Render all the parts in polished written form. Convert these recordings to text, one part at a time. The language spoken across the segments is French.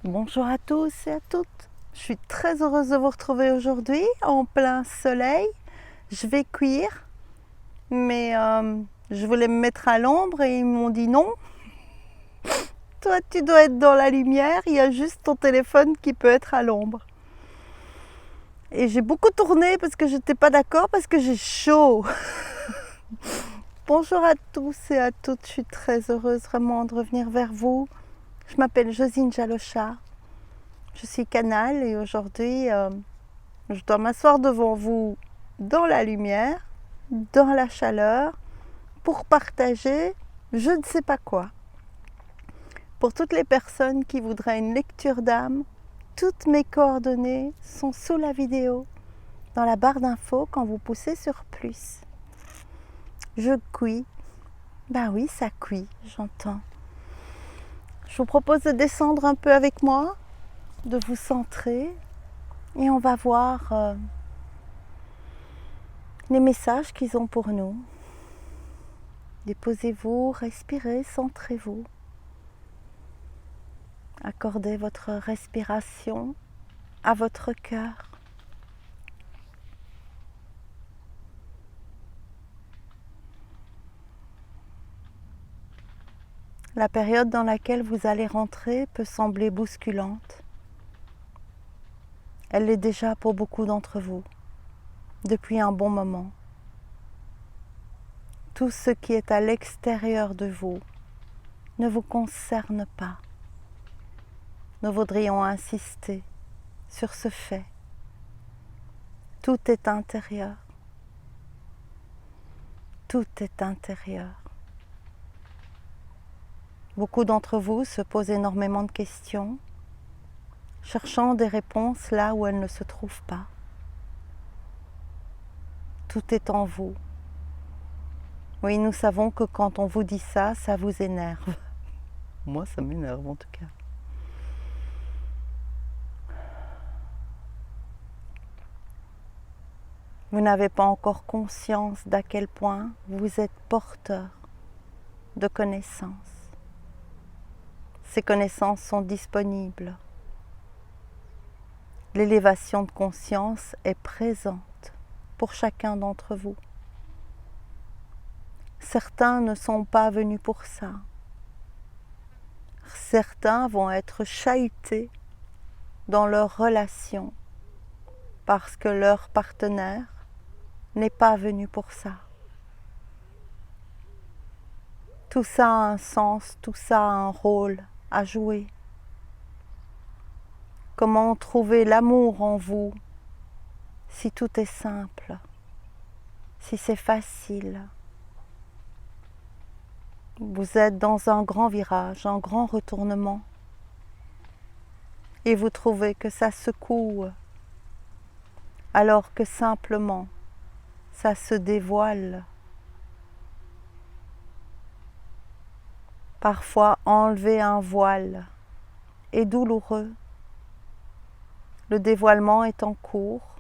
Bonjour à tous et à toutes. Je suis très heureuse de vous retrouver aujourd'hui en plein soleil. Je vais cuire, mais je voulais me mettre à l'ombre et ils m'ont dit non. Toi, tu dois être dans la lumière, il y a juste ton téléphone qui peut être à l'ombre. Et j'ai beaucoup tourné parce que je n'étais pas d'accord, parce que j'ai chaud. Bonjour à tous et à toutes, je suis très heureuse vraiment de revenir vers vous. Je m'appelle Josine Jalocha. Je suis Canal et aujourd'hui, je dois m'asseoir devant vous dans la lumière, dans la chaleur, pour partager je ne sais pas quoi. Pour toutes les personnes qui voudraient une lecture d'âme, toutes mes coordonnées sont sous la vidéo, dans la barre d'infos quand vous poussez sur plus. Je cuis. Ben oui, ça cuit, j'entends. Je vous propose de descendre un peu avec moi, de vous centrer et on va voir les messages qu'ils ont pour nous. Déposez-vous, respirez, centrez-vous. Accordez votre respiration à votre cœur. La période dans laquelle vous allez rentrer peut sembler bousculante. Elle l'est déjà pour beaucoup d'entre vous, depuis un bon moment. Tout ce qui est à l'extérieur de vous ne vous concerne pas. Nous voudrions insister sur ce fait. Tout est intérieur. Tout est intérieur. Beaucoup d'entre vous se posent énormément de questions, cherchant des réponses là où elles ne se trouvent pas. Tout est en vous. Oui, nous savons que quand on vous dit ça, ça vous énerve. Moi, ça m'énerve en tout cas. Vous n'avez pas encore conscience d'à quel point vous êtes porteur de connaissances. Ces connaissances sont disponibles. L'élévation de conscience est présente pour chacun d'entre vous. Certains ne sont pas venus pour ça. Certains vont être chahutés dans leur relation parce que leur partenaire n'est pas venu pour ça. Tout ça a un sens, tout ça a un rôle à jouer. Comment trouver l'amour en vous si tout est simple, si c'est facile? Vous êtes dans un grand virage, un grand retournement et vous trouvez que ça secoue alors que simplement ça se dévoile. Parfois enlever un voile est douloureux. Le dévoilement est en cours.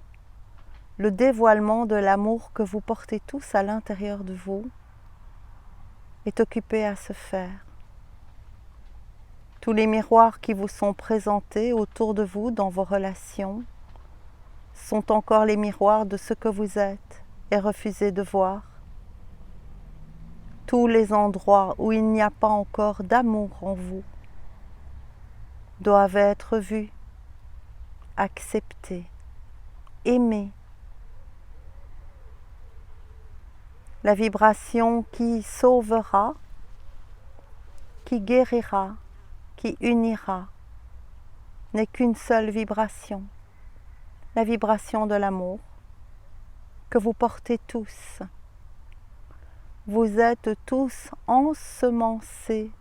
Le dévoilement de l'amour que vous portez tous à l'intérieur de vous est occupé à se faire. Tous les miroirs qui vous sont présentés autour de vous dans vos relations sont encore les miroirs de ce que vous êtes et refusez de voir. Tous les endroits où il n'y a pas encore d'amour en vous doivent être vus, acceptés, aimés. La vibration qui sauvera, qui guérira, qui unira, n'est qu'une seule vibration, la vibration de l'amour que vous portez tous. Vous êtes tous ensemencés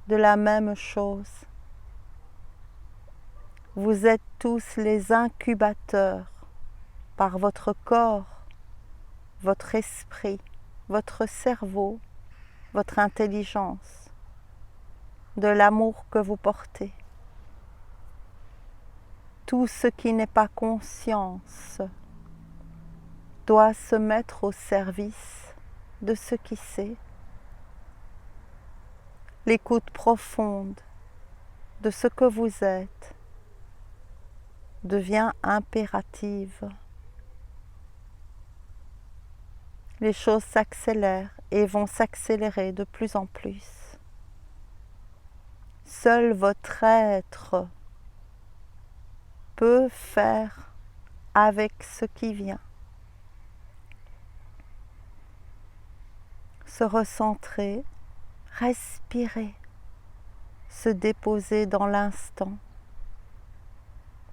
de la même chose. Vous êtes tous les incubateurs par votre corps, votre esprit, votre cerveau, votre intelligence, de l'amour que vous portez. Tout ce qui n'est pas conscience doit se mettre au service de ce qui sait. L'écoute profonde, de ce que vous êtes devient impérative. Les choses s'accélèrent et vont s'accélérer de plus en plus. Seul votre être peut faire avec ce qui vient. Se recentrer, respirer, se déposer dans l'instant,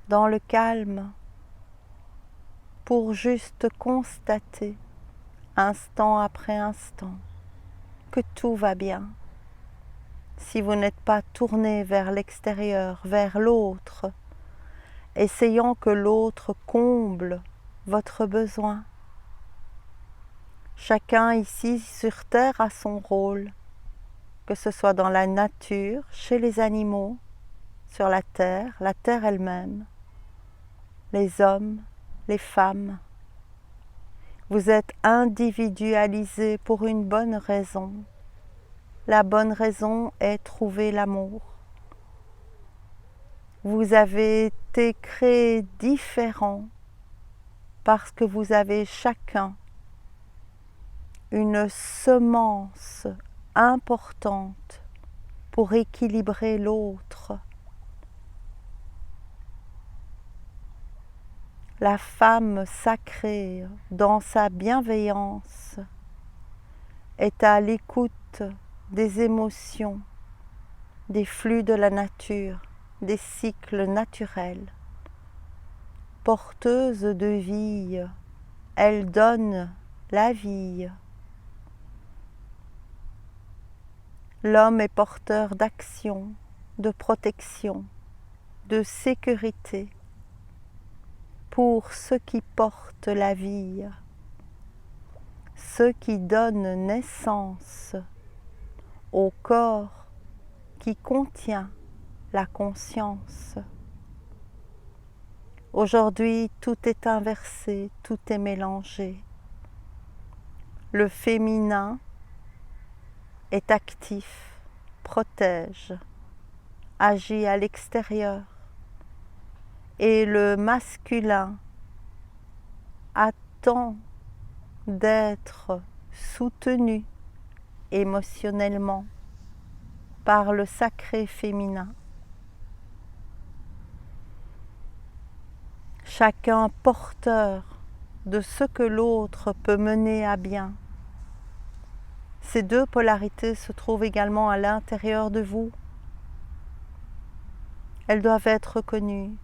dans le calme, pour juste constater, instant après instant, que tout va bien. Si vous n'êtes pas tourné vers l'extérieur, vers l'autre, essayant que l'autre comble votre besoin. Chacun ici sur Terre a son rôle, que ce soit dans la nature, chez les animaux, sur la Terre elle-même, les hommes, les femmes. Vous êtes individualisés pour une bonne raison. La bonne raison est trouver l'amour. Vous avez été créés différents parce que vous avez chacun une semence importante pour équilibrer l'autre. La femme sacrée, dans sa bienveillance, est à l'écoute des émotions, des flux de la nature, des cycles naturels. Porteuse de vie, elle donne la vie. L'homme est porteur d'action, de protection, de sécurité pour ceux qui portent la vie, ceux qui donnent naissance au corps qui contient la conscience. Aujourd'hui, tout est inversé, tout est mélangé. Le féminin est actif, protège, agit à l'extérieur, et le masculin attend d'être soutenu émotionnellement par le sacré féminin. Chacun porteur de ce que l'autre peut mener à bien. Ces deux polarités se trouvent également à l'intérieur de vous. Elles doivent être reconnues.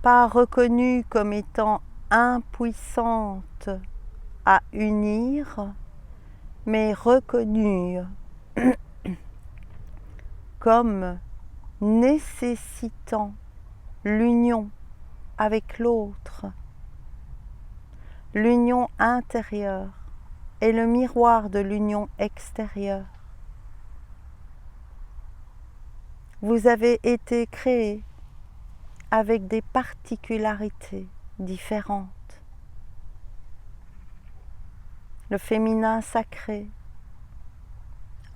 Pas reconnues comme étant impuissantes à unir, mais reconnues comme nécessitant l'union avec l'autre. L'union intérieure est le miroir de l'union extérieure. Vous avez été créés avec des particularités différentes. Le féminin sacré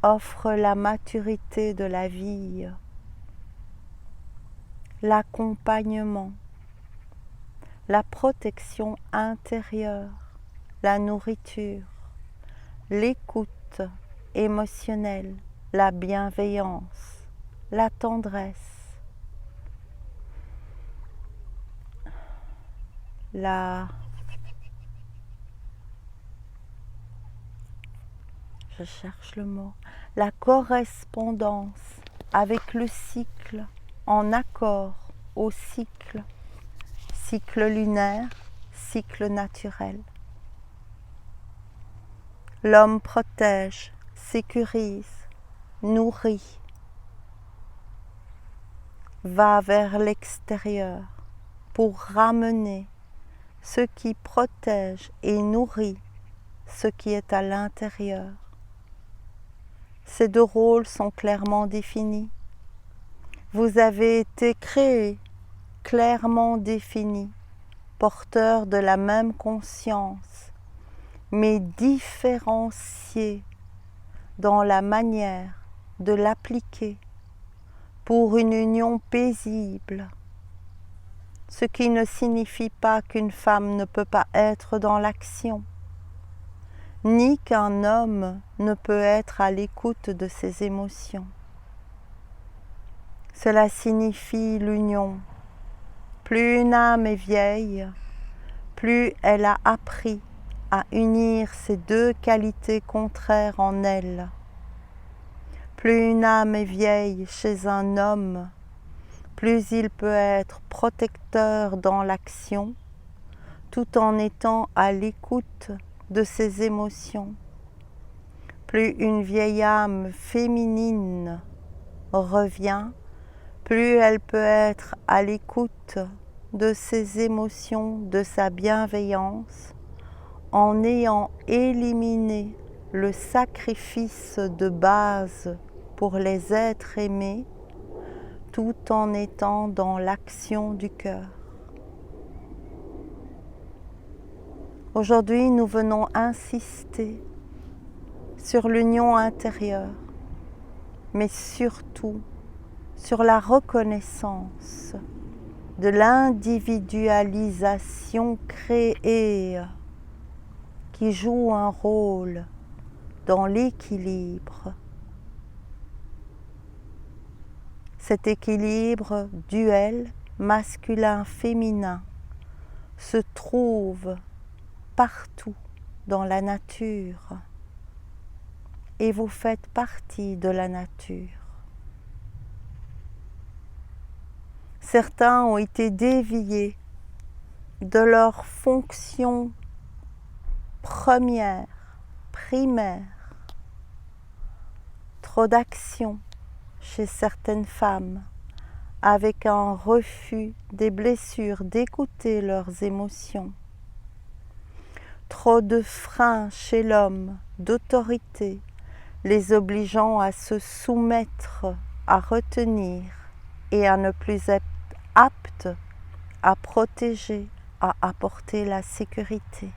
offre la maturité de la vie, l'accompagnement, la protection intérieure, la nourriture, l'écoute émotionnelle, la bienveillance, la tendresse, la correspondance avec le cycle, en accord au cycle lunaire, cycle naturel. L'homme protège, sécurise, nourrit, va vers l'extérieur pour ramener ce qui protège et nourrit ce qui est à l'intérieur. Ces deux rôles sont clairement définis. Vous avez été créés, clairement définis, porteurs de la même conscience, mais différenciés dans la manière de l'appliquer pour une union paisible, ce qui ne signifie pas qu'une femme ne peut pas être dans l'action, ni qu'un homme ne peut être à l'écoute de ses émotions. Cela signifie l'union. Plus une âme est vieille, plus elle a appris à unir ces deux qualités contraires en elle. Plus une âme est vieille chez un homme, plus il peut être protecteur dans l'action, tout en étant à l'écoute de ses émotions. Plus une vieille âme féminine revient, plus elle peut être à l'écoute de ses émotions, de sa bienveillance, en ayant éliminé le sacrifice de base pour les êtres aimés, tout en étant dans l'action du cœur. Aujourd'hui, nous venons insister sur l'union intérieure, mais surtout sur la reconnaissance de l'individualisation créée qui joue un rôle dans l'équilibre. Cet équilibre duel masculin-féminin se trouve partout dans la nature et vous faites partie de la nature. Certains ont été déviés de leur fonction première, primaire. Trop d'action chez certaines femmes, avec un refus des blessures d'écouter leurs émotions. Trop de freins chez l'homme, d'autorité, les obligeant à se soumettre, à retenir et à ne plus être aptes à protéger, à apporter la sécurité.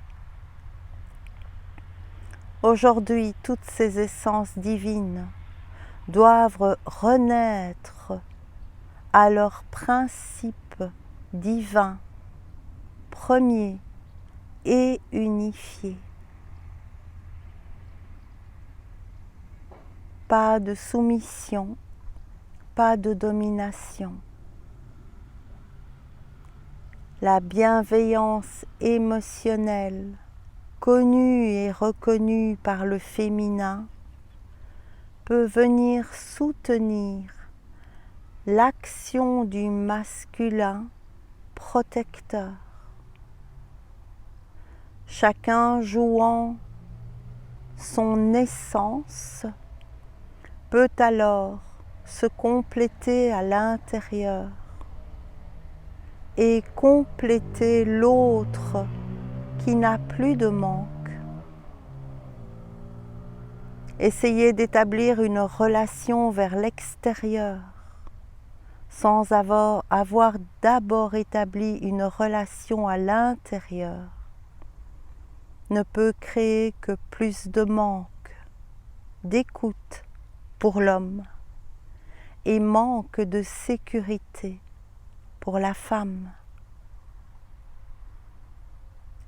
Aujourd'hui, toutes ces essences divines doivent renaître à leur principe divin, premier et unifié. Pas de soumission, pas de domination. La bienveillance émotionnelle, connue et reconnue par le féminin, peut venir soutenir l'action du masculin protecteur. Chacun jouant son essence peut alors se compléter à l'intérieur et compléter l'autre qui n'a plus de manque. Essayez d'établir une relation vers l'extérieur sans avoir d'abord établi une relation à l'intérieur ne peut créer que plus de manque, d'écoute pour l'homme et manque de sécurité pour la femme.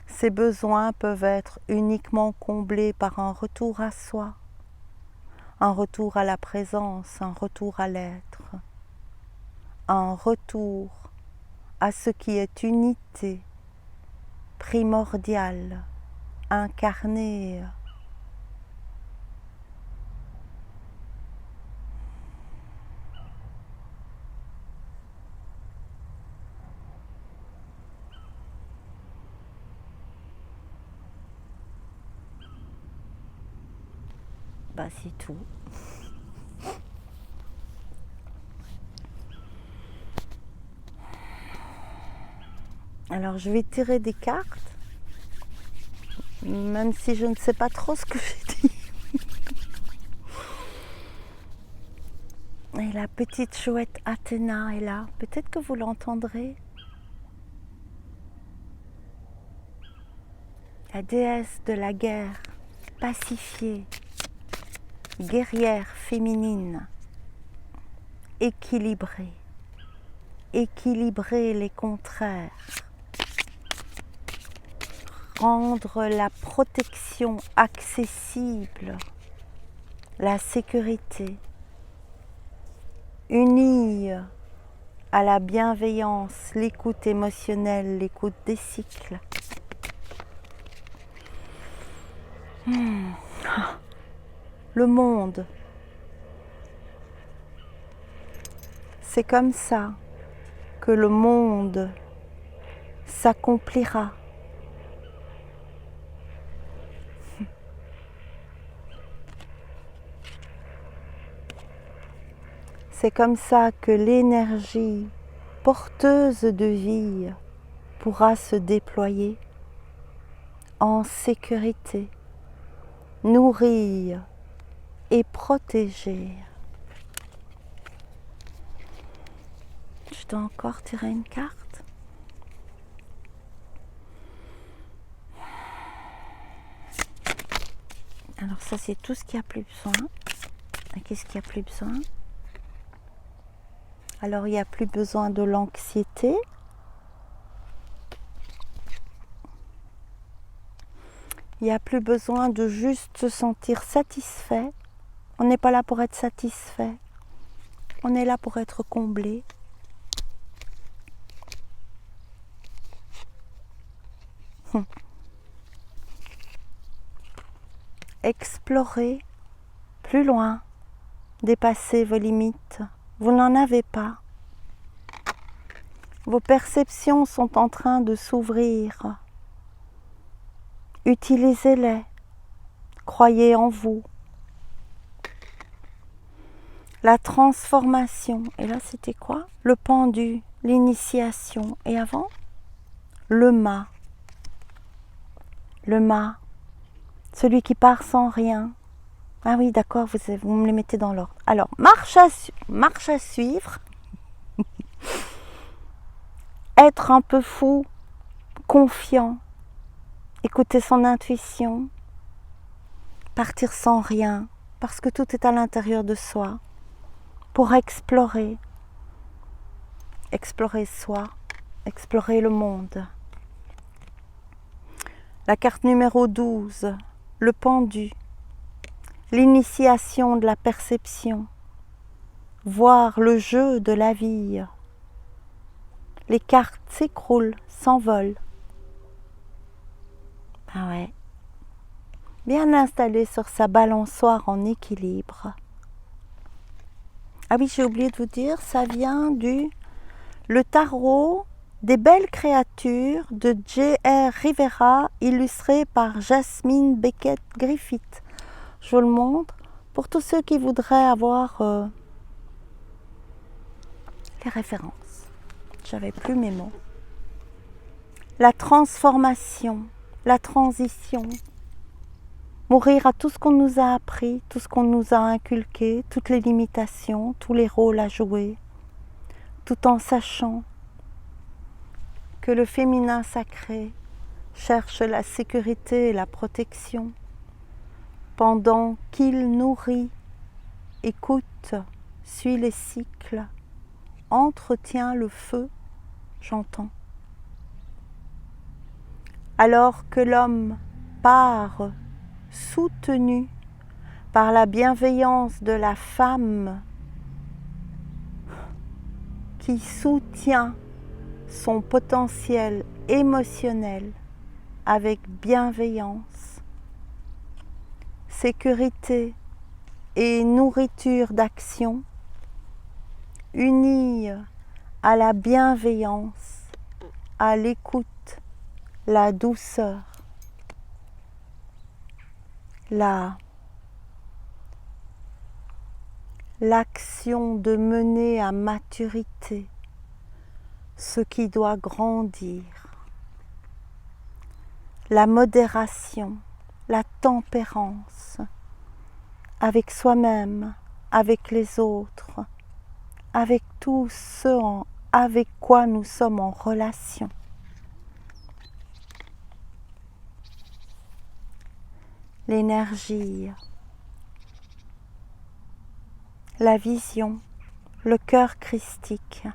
Ces besoins peuvent être uniquement comblés par un retour à soi, un retour à la présence, un retour à l'être, un retour à ce qui est unité, primordiale, incarnée. C'est tout. Alors je vais tirer des cartes, même si je ne sais pas trop ce que j'ai dit. Et la petite chouette Athéna est là, peut-être que vous l'entendrez. La déesse de la guerre, pacifiée, guerrière féminine, équilibrer, équilibrer les contraires, rendre la protection accessible, la sécurité, unir à la bienveillance, l'écoute émotionnelle, l'écoute des cycles. Le monde, c'est comme ça que le monde s'accomplira. C'est comme ça que l'énergie porteuse de vie pourra se déployer en sécurité, nourrir et protéger. Je dois encore tirer une carte. Alors ça c'est tout ce qu'il n'y a plus besoin. Et qu'est-ce qu'il n'y a plus besoin? Alors il n'y a plus besoin de l'anxiété. Il n'y a plus besoin de juste se sentir satisfait. On n'est pas là pour être satisfait. On est là pour être comblé. Explorez plus loin, dépassez vos limites. Vous n'en avez pas. Vos perceptions sont en train de s'ouvrir. Utilisez-les. Croyez en vous. La transformation. Et là, c'était quoi? Le pendu, l'initiation. Et avant? Le mât. Le mât. Celui qui part sans rien. Ah oui, d'accord, vous me les mettez dans l'ordre. Alors, marche à suivre. Être un peu fou, confiant. Écouter son intuition. Partir sans rien, parce que tout est à l'intérieur de soi. Pour explorer. Explorer soi, explorer le monde. La carte numéro 12, le pendu. L'initiation de la perception, voir le jeu de la vie. Les cartes s'écroulent, s'envolent. Ah ouais. Bien installé sur sa balançoire en équilibre. Ah oui, j'ai oublié de vous dire, ça vient du Le tarot des belles créatures de J.R. Rivera, illustré par Jasmine Beckett Griffith. Je vous le montre pour tous ceux qui voudraient avoir les références. J'avais plus mes mots. La transformation, la transition, mourir à tout ce qu'on nous a appris, tout ce qu'on nous a inculqué, toutes les limitations, tous les rôles à jouer, tout en sachant que le féminin sacré cherche la sécurité et la protection, pendant qu'il nourrit, écoute, suit les cycles, entretient le feu, j'entends. Alors que l'homme part soutenu par la bienveillance de la femme qui soutient son potentiel émotionnel avec bienveillance, sécurité et nourriture d'action, unis à la bienveillance, à l'écoute, la douceur, l'action de mener à maturité ce qui doit grandir, la modération, la tempérance avec soi-même, avec les autres, avec tous ceux avec quoi nous sommes en relation. L'énergie, la vision, le cœur christique.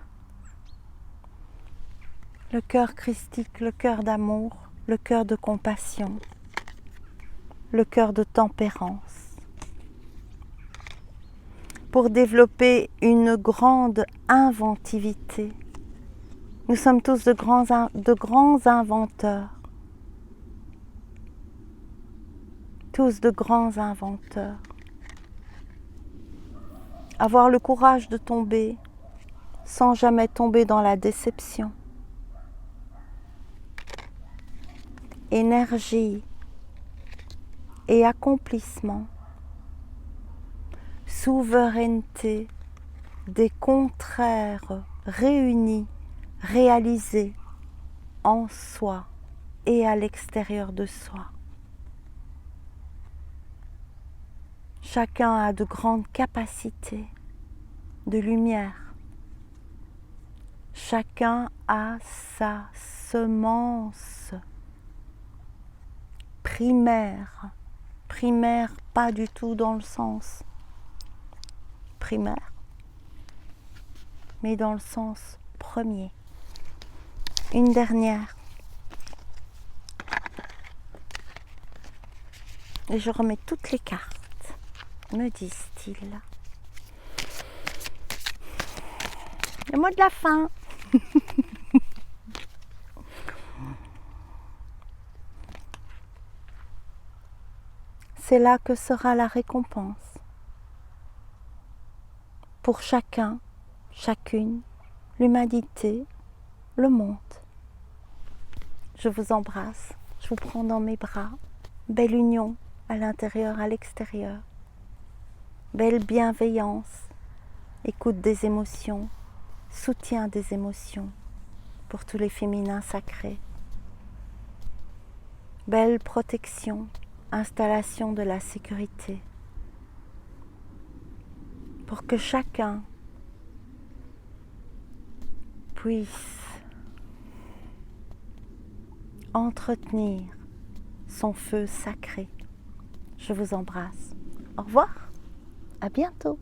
Le cœur christique, le cœur d'amour, le cœur de compassion, le cœur de tempérance. Pour développer une grande inventivité. Nous sommes tous de grands inventeurs. Tous de grands inventeurs. Avoir le courage de tomber sans jamais tomber dans la déception. Énergie et accomplissement. Souveraineté des contraires réunis, réalisés en soi et à l'extérieur de soi. Chacun a de grandes capacités de lumière. Chacun a sa semence primaire. Primaire, pas du tout dans le sens primaire, mais dans le sens premier. Une dernière. Et je remets toutes les cartes, me disent-ils. Le mot de la fin. C'est là que sera la récompense. Pour chacun, chacune, l'humanité, le monde. Je vous embrasse, je vous prends dans mes bras. Belle union à l'intérieur, à l'extérieur. Belle bienveillance, écoute des émotions, soutien des émotions pour tous les féminins sacrés. Belle protection, installation de la sécurité. Pour que chacun puisse entretenir son feu sacré. Je vous embrasse. Au revoir, à bientôt.